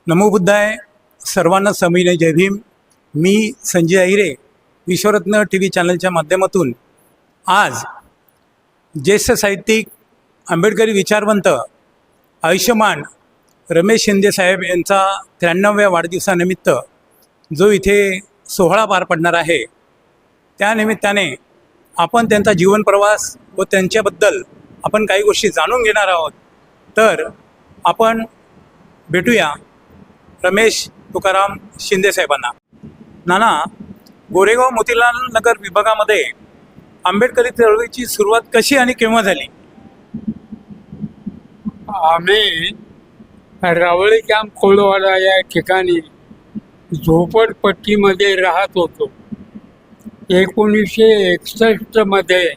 नमो बुद्धाय. सर्वांना समीने जय भीम. मी Sanjay Ahire विश्वरत्न T V चॅनलच्या माध्यमातून आज ज्येष्ठ साहित्यिक आंबेडकरी विचारवंत आयुष्यमान रमेश शिंदे साहेब यांचा 93व्या वाढदिवसानिमित्त जो इथे सोहळा पार पडणार आहे त्यानिमित्ताने आपण त्यांचा जीवनप्रवास व त्यांच्याबद्दल आपण काही गोष्टी जाणून घेणार आहोत. तर आपण भेटूया रमेश तुकाराम शिंदे साहेबांना. नाना, गोरेगाव मोतीलाल नगर विभागामध्ये आंबेडकरी चळवळीची सुरुवात कशी आणि केव्हा झाली? आम्ही रावळी कॅम्प कोळवाडा या ठिकाणी झोपडपट्टीमध्ये राहत होतो. 1961 मध्ये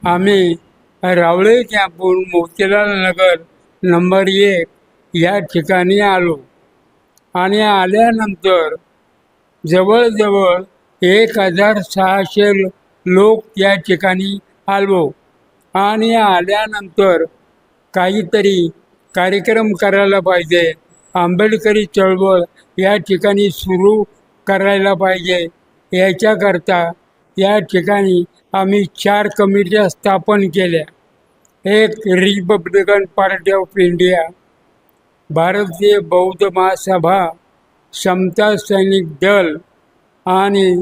आम्ही रावळी कॅम्पहून मोतीलाल नगर नंबर 1 या ठिकाणी आलो आणि आल्यानंतर जवळजवळ 1600 लोक या ठिकाणी आलो आणि आल्यानंतर काहीतरी कार्यक्रम करायला पाहिजे, आंबेडकरी चळवळ या ठिकाणी सुरू करायला पाहिजे. याच्याकरता या ठिकाणी आम्ही 4 कमिट्या स्थापन केल्या. एक रिपब्लिकन पार्टी ऑफ इंडिया, भारतीय बौद्ध महासभा, समता सैनिक दल आणि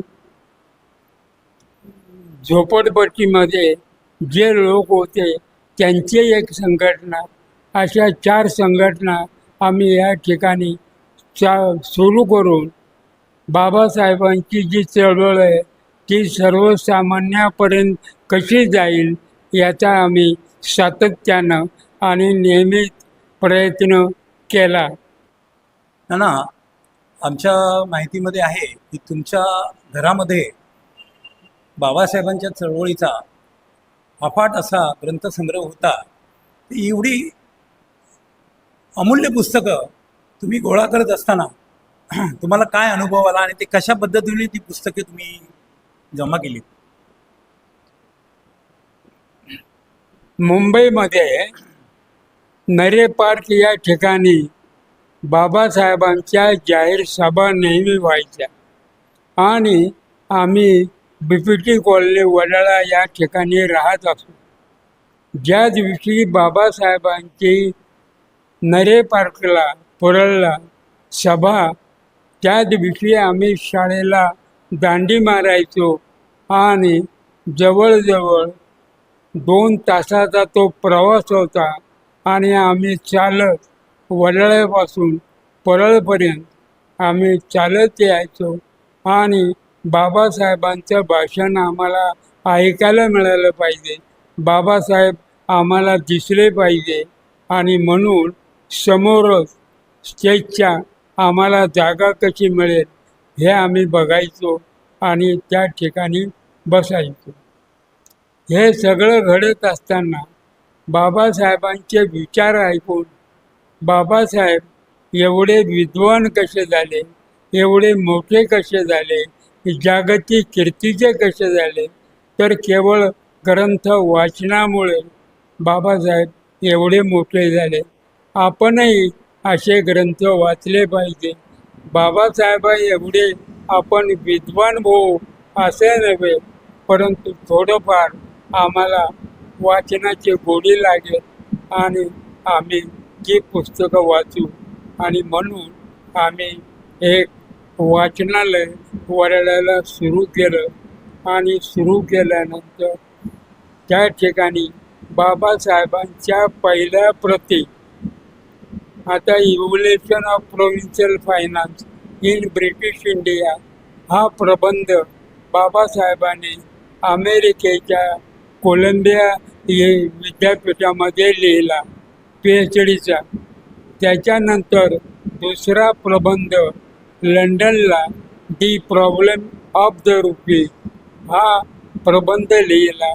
झोपडपट्टीमध्ये जे लोक होते त्यांची एक संघटना. अशा 4 संघटना आम्ही या ठिकाणी सुरू करून बाबासाहेबांची जी चळवळ आहे ती सर्वसामान्यापर्यंत कशी जाईल याचा आम्ही सातत्यानं आणि नियमित प्रयत्न केला. नाना, आमच्या माहितीमध्ये आहे की तुमच्या घरामध्ये बाबासाहेबांच्या चळवळीचा अफाट असा ग्रंथसंग्रह होता. एवढी अमूल्य पुस्तकं तुम्ही गोळा करत असताना तुम्हाला काय अनुभव आला आणि ते कशा पद्धतीने ती पुस्तके तुम्ही जमा केली? मुंबईमध्ये नरे पार्क या ठिकाणी बाबासाहेबांच्या जाहीर सभा नेहमी व्हायच्या आणि आम्ही BPT कॉलनी वडाळा या ठिकाणी राहत असू. ज्या दिवशी बाबासाहेबांची नरे पार्कला परळला सभा त्या दिवशी आम्ही शाळेला दांडी मारायचो आणि जवळजवळ 2 तासाचा तो प्रवास होता आणि आम्ही चालत वडाळ्यापासून परळपर्यंत आम्ही चालत यायचो आणि बाबासाहेबांचं भाषण आम्हाला ऐकायला मिळालं पाहिजे, बाबासाहेब आम्हाला दिसले पाहिजे आणि म्हणून समोरच स्टेजच्या आम्हाला जागा कशी मिळेल हे आम्ही बघायचो आणि त्या ठिकाणी बसायचो. हे सगळं घडत असताना बाबासाहेबांचे विचार ऐकून बाबासाहेब एवढे विद्वान कसे झाले, एवढे मोठे कसे झाले, जागतिक कीर्तीचे कसे झाले, तर केवळ ग्रंथ वाचनामुळे बाबासाहेब एवढे मोठे झाले. आपणही असे ग्रंथ वाचले पाहिजे. बाबासाहेब एवढे आपण विद्वान होऊ असे नव्हे, परंतु थोडंफार आम्हाला वाचनाची गोडी लागेल आणि आम्ही ती पुस्तकं वाचू आणि म्हणून आम्ही एक वाचनालय वडाळ्याला सुरू केलं आणि सुरू केल्यानंतर त्या ठिकाणी बाबासाहेबांच्या पहिल्या प्रती, आता evolution of provincial finance in British India हा प्रबंध बाबासाहेबांनी अमेरिकेच्या कोलंबिया विद्यापीठामध्ये लिहिला PhDचा. त्याच्यानंतर दुसरा प्रबंध लंडनला दी प्रॉब्लेम ऑफ द रुपी हा प्रबंध लिहिला.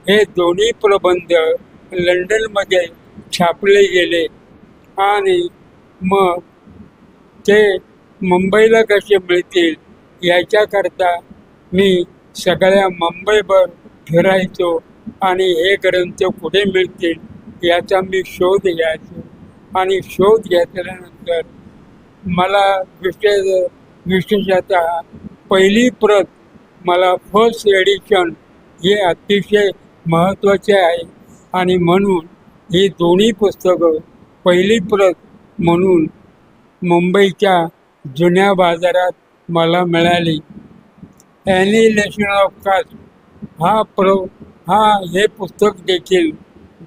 हे दोन्ही प्रबंध लंडनमध्ये छापले गेले आणि मग ते मुंबईला कसे मिळतील याच्याकरता मी सगळ्या मुंबईभर फिरायचो आणि हे ग्रंथ कुठे मिळतील याचा मी शोध घ्यायचो आणि शोध घेतल्यानंतर मला विशेषतः पहिली प्रत मला फर्स्ट एडिशन हे अतिशय महत्त्वाचे आहे आणि म्हणून ही दोन्ही पुस्तकं पहिली प्रत म्हणून मुंबईच्या जुन्या बाजारात मला मिळाली. ॲनिहिलेशन ऑफ कास्ट हे पुस्तक देखील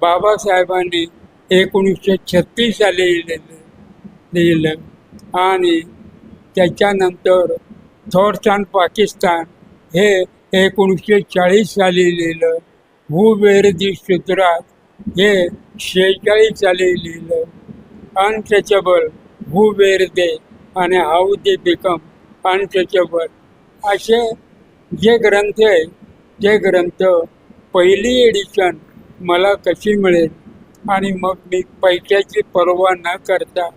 बाबासाहेबांनी 1936 साली लिहिलं आणि त्याच्यानंतर थॉट्स ऑन पाकिस्तान हे 1940 साली लिहिलं. हू वेर दी शूद्रास हे 46 साली लिहिलं. अनटचेबल हू वेर दे आणि हाऊ दे बिकम अनटचेबल असे जे ग्रंथ आहे ते ग्रंथ पहिली एडिशन मला कशी मिळेल आणि मग मी पैशाची पर्वा न करता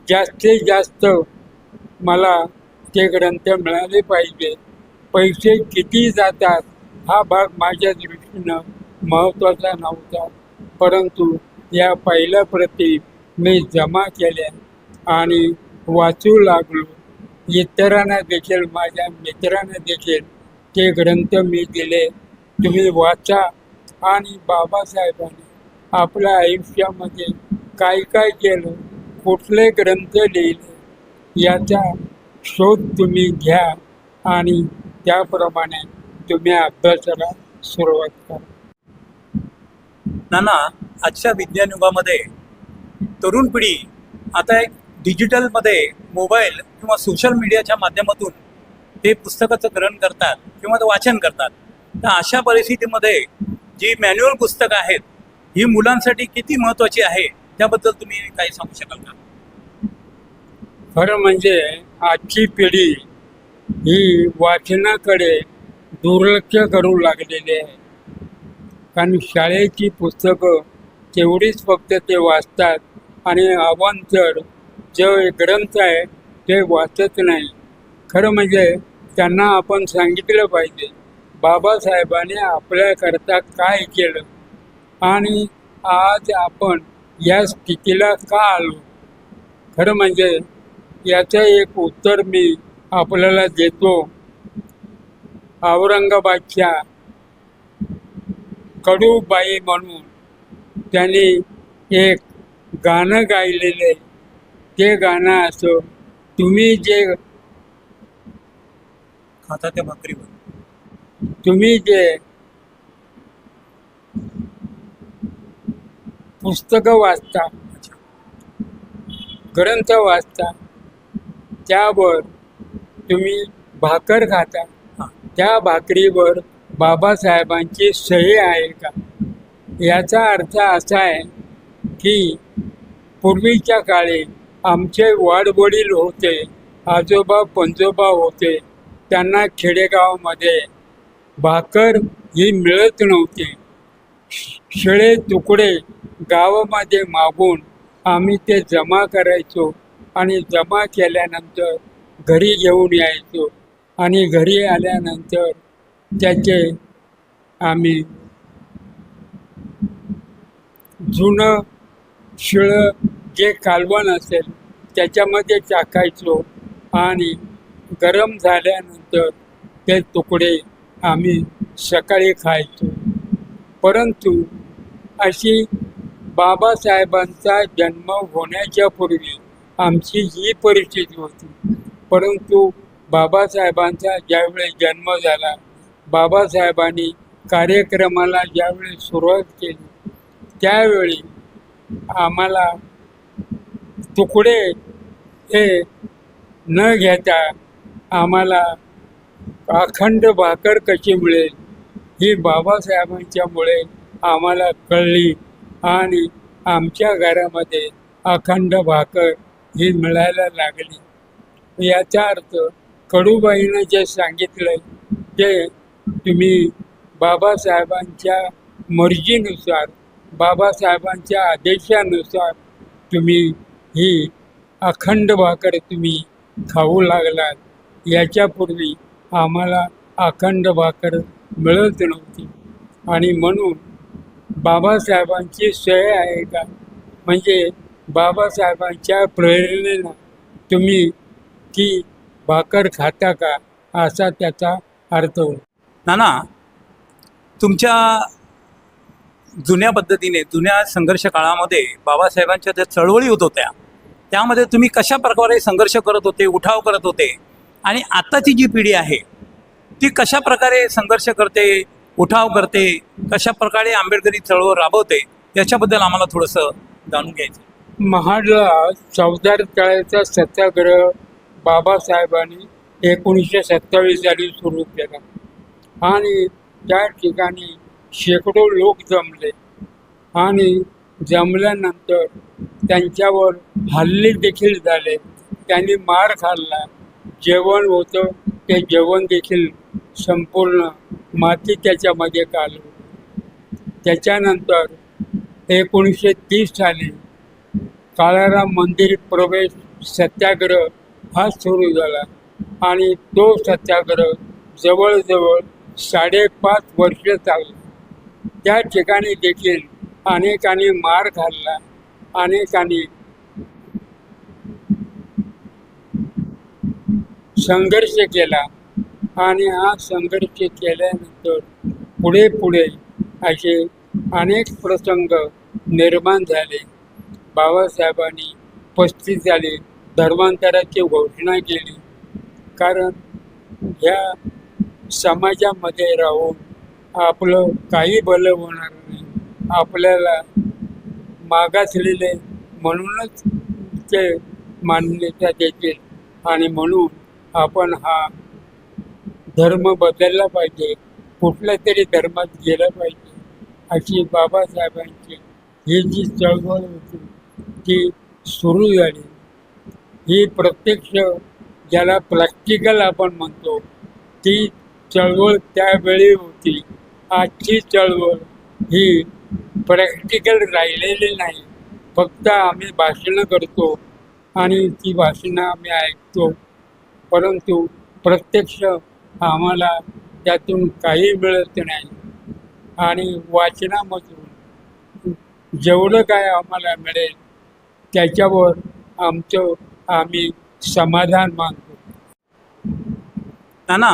जास्तीत जास्त मला ते ग्रंथ मिळाले पाहिजे. पैसे किती जातात हा भाग माझ्या दृष्टीनं महत्त्वाचा नव्हता, परंतु या पहिल्या प्रती मी जमा केल्या आणि वाचू लागलो. इतरांना देखील, माझ्या मित्रांना देखील ते ग्रंथ मी दिले, तुम्ही वाचा आणि बाबासाहेबांनी आपल्या आयुष्यामध्ये काय काय केलं, कुठले ग्रंथ लिहिले याचा शोध तुम्ही घ्या आणि त्याप्रमाणे तुम्ही अभ्यासाला सुरुवात करा. नाना, आजच्या विज्ञान युगामध्ये तरुण पिढी आता एक डिजिटलमध्ये मोबाईल किंवा सोशल मीडियाच्या माध्यमातून ते पुस्तकाचं ग्रहण करतात किंवा ते वाचन करतात. तर अशा परिस्थितीमध्ये जी मॅन्युअल पुस्तकं आहेत ही मुलांसाठी किती महत्त्वाची आहे त्याबद्दल तुम्ही काही सांगू शकाल का? खरं म्हणजे आजची पिढी ही वाचनाकडे दुर्लक्ष करू लागलेली आहे. कारण शाळेची पुस्तकं तेवढीच फक्त ते वाचतात आणि अवांतर जो ग्रंथ आहे ते वाचत नाही. खरं म्हणजे त्यांना आपण सांगितलं पाहिजे बाबासाहेबांनी आपल्याकरता काय केलं आणि आज आपण या स्थितीला का आलो. खरं म्हणजे याचं एक उत्तर मी आपल्याला देतो. औरंगाबादच्या कडूबाई म्हणून त्यांनी एक गाणं गायलेलं आहे. ते गाणं असं, तुम्ही जे खाता त्या भाकरीवर, तुम्ही जे पुस्तकं वाचता, ग्रंथ वाचता, त्यावर तुम्ही भाकर खाता, त्या भाकरीवर बाबासाहेबांची सही आहे का? याचा अर्थ असा आहे की पूर्वीच्या काळी आमचे वाडवडील होते, आजोबा पंजोबा होते, त्यांना खेडेगावामध्ये भाकर ही मिळत नव्हती. शिळे तुकडे गावामध्ये मागून आम्ही ते जमा करायचो आणि जमा केल्यानंतर घरी घेऊन यायचो आणि घरी आल्यानंतर त्याचे आम्ही जुनं शिळं जे कालवण असेल त्याच्यामध्ये टाकायचो आणि गरम झाल्यानंतर ते तुकडे आम्ही सकाळी खायचो. परंतु अशी बाबासाहेबांचा जन्म होण्याच्या पूर्वी आमची ही परिस्थिती होती. परंतु बाबासाहेबांचा ज्यावेळी जन्म झाला, बाबासाहेबांनी कार्यक्रमाला ज्यावेळी सुरुवात केली, त्यावेळी आम्हाला तुकडे हे न घेता आम्हाला अखंड भाकर कशी मिळेल ही बाबासाहेबांच्यामुळे आम्हाला कळली आणि आमच्या घरामध्ये अखंड भाकर ही मिळायला लागली. याचा अर्थ कडूबाईनं जे सांगितलं ते तुम्ही बाबासाहेबांच्या मर्जीनुसार, बाबासाहेबांच्या आदेशानुसार तुम्ही ही अखंड भाकर तुम्ही खाऊ लागलात. याच्यापूर्वी आम्हाला अखंड भाकर मिळत नव्हती आणि म्हणून बाबासाहेबांची सही आहे का, म्हणजे बाबासाहेबांच्या प्रेरणेनं तुम्ही ती भाकर खाता का, असा त्याचा अर्थ होतो. नाना, तुमच्या जुन्या पद्धतीने जुन्या संघर्ष काळामध्ये बाबासाहेबांच्या ज्या चळवळी होत होत्या त्यामध्ये तुम्ही कशा प्रकारे संघर्ष करत होते, उठाव करत होते, आणि आत्ताची जी पिढी आहे ती कशा प्रकारे संघर्ष करते, उठाव करते, कशा प्रकारे आंबेडकरी चळवळ राबवते, याच्याबद्दल आम्हाला थोडंसं जाणून घ्यायचं. महाडला चौदार तळ्याचा सत्याग्रह बाबासाहेबांनी 1927 साली सुरू केला आणि त्या ठिकाणी शेकडो लोक जमले आणि जमल्यानंतर त्यांच्यावर हल्ले देखील झाले. त्यांनी मार खाल्ला. जेवण होतं ते जेवण देखील संपूर्ण माती त्याच्यामध्ये काढली. त्याच्यानंतर 1930 साली काळाराम मंदिर प्रवेश सत्याग्रह हा सुरू झाला आणि तो सत्याग्रह जवळजवळ 5.5 वर्ष चालला. त्या ठिकाणी देखील अनेकांनी मार खाल्ला, अनेकांनी संघर्ष केला आणि हा संघर्ष केल्यानंतर पुढे पुढे असे अनेक प्रसंग निर्माण झाले. बाबासाहेबांनी 35 साली धर्मांतराची घोषणा केली, कारण ह्या समाजामध्ये राहून आपलं काही भलं होणार नाही, आपल्याला मागासलेले म्हणूनच ते मान्यता देतील आणि म्हणून आपण हा धर्म बदलला पाहिजे, कुठल्या तरी धर्मात गेलं पाहिजे, अशी बाबासाहेबांची ही जी चळवळ होती ती सुरू झाली. ही प्रत्यक्ष ज्याला प्रॅक्टिकल आपण म्हणतो ती चळवळ त्यावेळी होती. आजची चळवळ ही प्रॅक्टिकल राहिलेली नाही. फक्त आम्ही भाषणं करतो आणि ती भाषणं आम्ही ऐकतो, परंतु प्रत्यक्ष आम्हाला त्यातून काही मिळत नाही. आणि वाचनामधून जेवढं काय आम्हाला मिळेल त्याच्यावर आम्ही समाधान मानतो. नाना,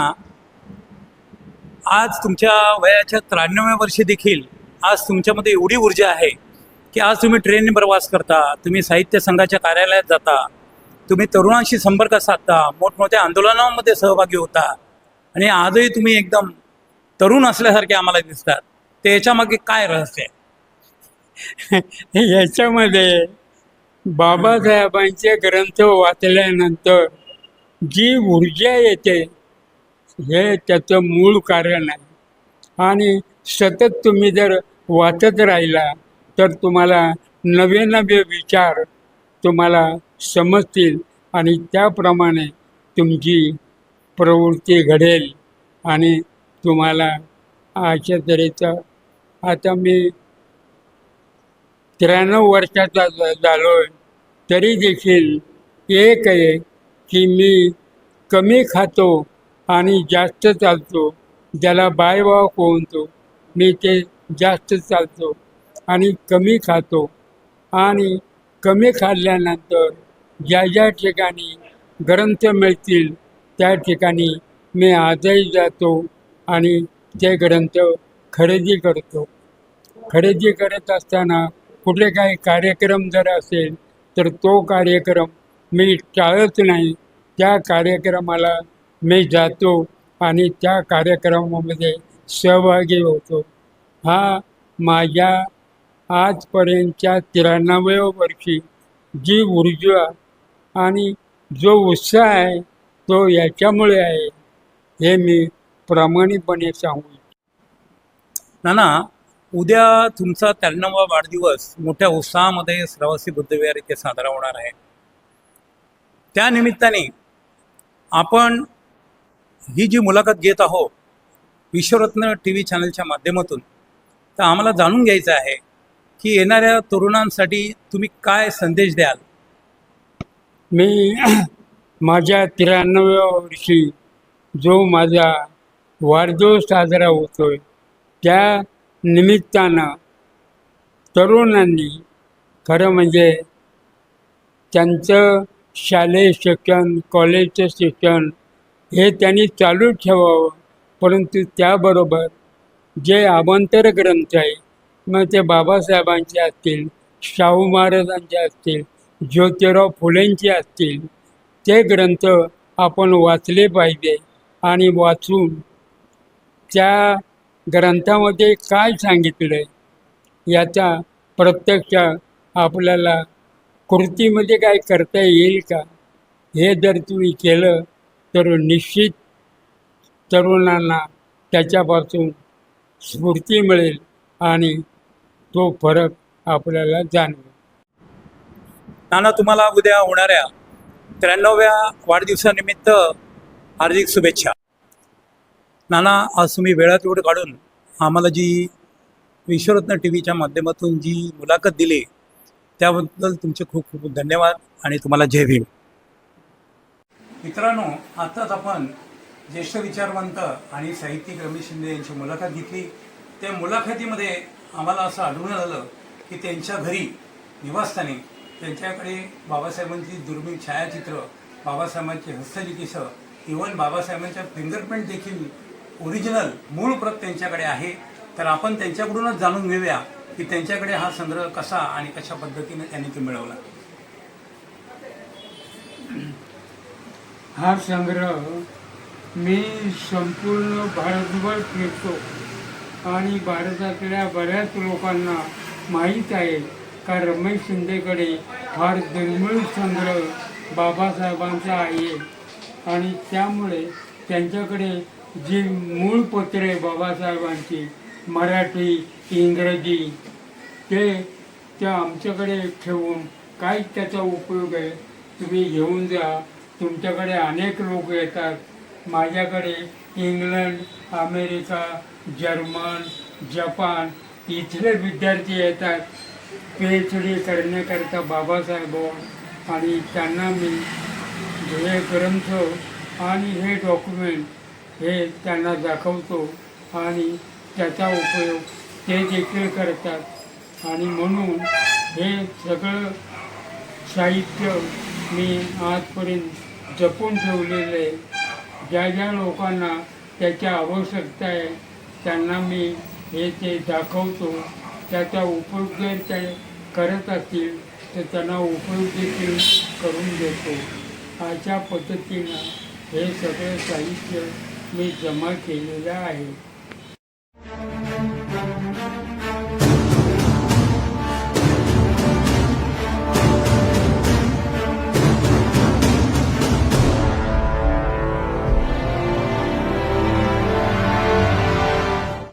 आज तुमच्या वयाच्या 93व्या वर्षी देखील आज तुमच्यामध्ये एवढी ऊर्जा आहे की आज तुम्ही ट्रेनने प्रवास करता, तुम्ही साहित्य संघाच्या कार्यालयात जाता, तुम्ही तरुणांशी संपर्क साधता, मोठमोठ्या आंदोलनांमध्ये सहभागी होता आणि आजही तुम्ही एकदम तरुण असल्यासारखे आम्हाला दिसतात. ते याच्यामागे काय रहस्य आहे? याच्यामध्ये बाबासाहेबांचे ग्रंथ वाचल्यानंतर जी ऊर्जा येते हे त्याचं मूळ कारण आहे. आणि सतत तुम्ही जर वाचत राहिला तर तुम्हाला नवे नवे विचार तुम्हाला समजतील आणि त्याप्रमाणे तुमची प्रवृत्ती घडेल आणि तुम्हाला अशा तऱ्हेचा. आता मी 93 वर्षाचा झालो आहे, तरी देखील एक आहे की मी कमी खातो आणि जास्त चालतो. ज्याला बायवॉक म्हणतो, मी ते जास्त चालतो आणि कमी खातो. आणि कमी खाल्ल्यानंतर ज्या ज्या ठिकाणी ग्रंथ मिळतील त्या ठिकाणी मी आजही जातो आणि ते ग्रंथ खरेदी करतो. खरेदी करत असताना कुठले काही कार्यक्रम जर असेल तर तो कार्यक्रम मी टाळत नाही. त्या कार्यक्रमाला मी जातो आणि त्या कार्यक्रमामध्ये सहभागी होतो. हा माझ्या आजपर्यंतच्या 93व्या वर्षी जी ऊर्जा आणि जो उत्साह आहे तो याच्यामुळे आहे, हे मी प्रामाणिकपणे सांगू. नाना, उद्या तुमचा 93वा वाढदिवस मोठ्या उत्साहामध्ये श्रावस्ती बुद्धविहार इथे साजरा होणार आहे. त्या निमित्ताने आपण ही जी मुलाखत घेत आहोत विश्वरत्न TV चॅनलच्या माध्यमातून, तर आम्हाला जाणून घ्यायचं आहे की येणाऱ्या तरुणांसाठी तुम्ही काय संदेश द्याल? मी माझ्या 93व्या वर्षी जो माझा वाढदिवस साजरा होतो आहे त्या निमित्तानं तरुणांनी खरं म्हणजे त्यांचं शालेय शिक्षण कॉलेजचं शिक्षण हे त्यांनी चालू ठेवावं. परंतु त्याबरोबर जे अवांतर ग्रंथ आहे मग ते बाबासाहेबांचे असतील, शाहू महाराजांचे असतील, ज्योतिराव फुलेंचे असतील, ते ग्रंथ आपण वाचले पाहिजे आणि वाचून त्या ग्रंथामध्ये काय सांगितलं आहे याचा प्रत्यक्ष आपल्याला कृतीमध्ये काय करता येईल का, हे जर तुम्ही केलं तर निश्चित तरुणांना त्याच्यापासून स्फूर्ती मिळेल आणि तो फरक आपल्याला जाणवेल. नाना, तुम्हाला उद्या होणाऱ्या 93व्या वाढदिवसानिमित्त हार्दिक शुभेच्छा. नाना, आज तुम्ही वेळात वेळ काढून आम्हाला जी विश्वरत्न टी व्हीच्या माध्यमातून जी मुलाखत दिली त्याबद्दल तुमचे खूप खूप धन्यवाद आणि तुम्हाला जय भीम. मित्रांनो, आत्ताच आपण ज्येष्ठ विचारवंत आणि साहित्यिक रमेश शिंदे यांची मुलाखत घेतली. त्या मुलाखतीमध्ये आम्हाला असं आढळून आलं की त्यांच्या घरी निवासस्थानी त्यांच्याकडे बाबासाहेबांची दुर्मिळ छायाचित्र, बाबासाहेबांची हस्तलिखितं, इव्हन बाबासाहेबांच्या फिंगरप्रिंट देखील ओरिजिनल मूळ प्रत त्यांच्याकडे आहे. तर आपण त्यांच्याकडूनच जाणून घेऊया की त्यांच्याकडे हा संग्रह कसा आणि कशा पद्धतीने त्यांनी तो मिळवला. हा संग्रह मी संपूर्ण भारतभर फिरतो आणि भारतातल्या बऱ्याच लोकांना माहीत आहे का रमेश शिंदेकडे फार दुर्मिळ संग्रह बाबासाहेबांचा आहे. आणि त्यामुळे त्यांच्याकडे जी मूळ पत्रे बाबासाहेबांची मराठी इंग्रजी ते आमच्याकडे ठेवून काय त्याचा उपयोग आहे. तुम्ही घेऊन जा, तुमच्याकडे अनेक लोक येतात. माझ्याकडे इंग्लंड, अमेरिका, जर्मन, जपान इथले विद्यार्थी येतात PhD करण्याकरता बाबासाहेबांवर. आणि त्यांना मी हे ग्रंथ आणि हे डॉक्युमेंट हे त्यांना दाखवतो आणि त्याचा उपयोग ते देखील करतात. आणि म्हणून हे सगळं साहित्य मी आजपर्यंत जपून ठेवलेलं आहे. ज्या ज्या लोकांना त्याची आवश्यकता आहे त्यांना मी हे ते दाखवतो. त्याचा उपयोग जर ते करत असतील तर त्यांना उपयोग देखील करून देतो. अशा पद्धतीनं हे सगळं साहित्य मी जमा केलेलं आहे.